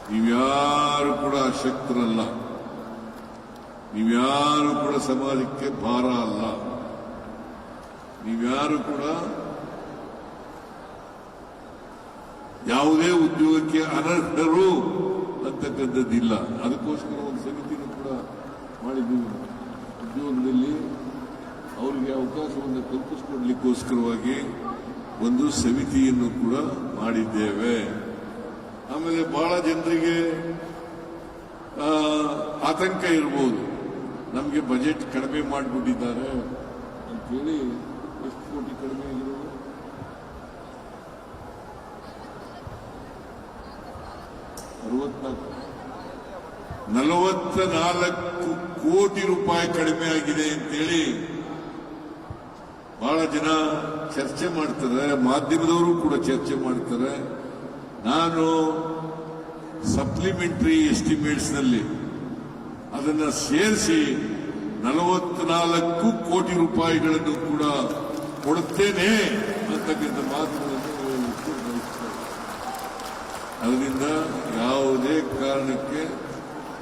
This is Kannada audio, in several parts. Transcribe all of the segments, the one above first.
ನೀವ್ಯಾರು ಕೂಡ ಅಶಕ್ತರಲ್ಲ, ನೀವ್ಯಾರು ಕೂಡ ಸಮಾಜಕ್ಕೆ ಭಾರ ಅಲ್ಲ, ನೀವ್ಯಾರು ಕೂಡ ಯಾವುದೇ ಉದ್ಯೋಗಕ್ಕೆ ಅನರ್ಹರು ಅಂತಕ್ಕಂಥದ್ದಿಲ್ಲ. ಅದಕ್ಕೋಸ್ಕರ ಒಂದು ಸಮಿತಿಯನ್ನು ಕೂಡ ಮಾಡಿದ್ದೀವಿ. ಉದ್ಯೋಗದಲ್ಲಿ ಅವರಿಗೆ ಅವಕಾಶವನ್ನು ಕಲ್ಪಿಸಿಕೊಡ್ಲಿಕ್ಕೋಸ್ಕರವಾಗಿ ಒಂದು ಸಮಿತಿಯನ್ನು ಕೂಡ ಮಾಡಿದ್ದೇವೆ. ಆಮೇಲೆ ಬಹಳ ಜನರಿಗೆ ಆತಂಕ ಇರಬಹುದು, ನಮಗೆ ಬಜೆಟ್ ಕಡಿಮೆ ಮಾಡಿಬಿಟ್ಟಿದ್ದಾರೆ ಅಂತೇಳಿ. ಎಷ್ಟು ಕೋಟಿ ಕಡಿಮೆ ಆಗಿರೋದು? 44 ಕೋಟಿ ರೂಪಾಯಿ ಕಡಿಮೆ ಆಗಿದೆ ಅಂತೇಳಿ ಬಹಳ ಜನ ಚರ್ಚೆ ಮಾಡ್ತಾರೆ, ಮಾಧ್ಯಮದವರು ಕೂಡ ಚರ್ಚೆ ಮಾಡ್ತಾರೆ. ನಾನು ಸಪ್ಲಿಮೆಂಟರಿ ಎಸ್ಟಿಮೇಟ್ಸ್ ನಲ್ಲಿ ಅದನ್ನ ಸೇರಿಸಿ 44 ಕೋಟಿ ರೂಪಾಯಿಗಳನ್ನು ಕೂಡ ಕೊಡುತ್ತೇನೆ ಅಂತಕ್ಕಂಥ ಮಾತುಗಳನ್ನು ಅದರಿಂದ ಯಾವುದೇ ಕಾರಣಕ್ಕೆ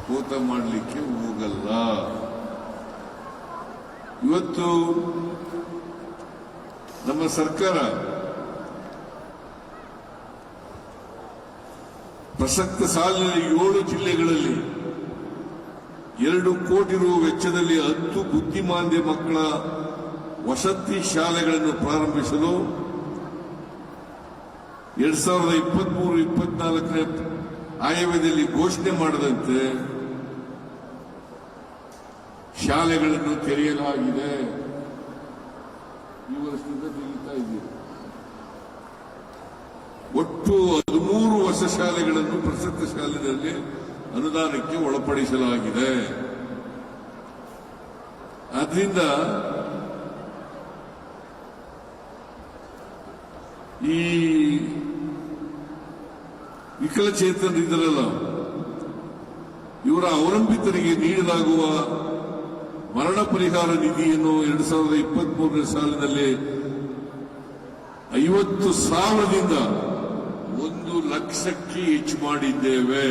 ಕೂತ ಮಾಡಲಿಕ್ಕೆ ಹೋಗಲ್ಲ. ಇವತ್ತು ನಮ್ಮ ಸರ್ಕಾರ ಪ್ರಸಕ್ತ ಸಾಲಿನಲ್ಲಿ 7 ಜಿಲ್ಲೆಗಳಲ್ಲಿ 2 ಕೋಟಿ ರು ವೆಚ್ಚದಲ್ಲಿ 10 ಬುದ್ಧಿಮಾಂದ್ಯ ಮಕ್ಕಳ ವಸತಿ ಶಾಲೆಗಳನ್ನು ಪ್ರಾರಂಭಿಸಲು 2023-24 ಆಯವ್ಯಯದಲ್ಲಿ ಘೋಷಣೆ ಮಾಡದಂತೆ ಶಾಲೆಗಳನ್ನು ತೆರೆಯಲಾಗಿದೆ. ಈ ವರ್ಷದಿಂದ ತೆರೀತಾ ಇದ್ದೀವಿ. ಒಟ್ಟು 13 ಹೊಸ ಶಾಲೆಗಳನ್ನು ಪ್ರಸಕ್ತ ಶಾಲೆಯಲ್ಲಿ ಅನುದಾನಕ್ಕೆ ಒಳಪಡಿಸಲಾಗಿದೆ. ಆದ್ರಿಂದ ಈ ವಿಕಲಚೇತನರಿದ್ದರಲ್ಲ, ಇವರ ಅವಲಂಬಿತರಿಗೆ ನೀಡಲಾಗುವ ಮರಣ ಪರಿಹಾರ ನಿಧಿಯನ್ನು 2023 ಸಾಲಿನಲ್ಲಿ 50,000ದಿಂದ 1 ಲಕ್ಷಕ್ಕೆ ಹೆಚ್ಚು ಮಾಡಿದ್ದೇವೆ.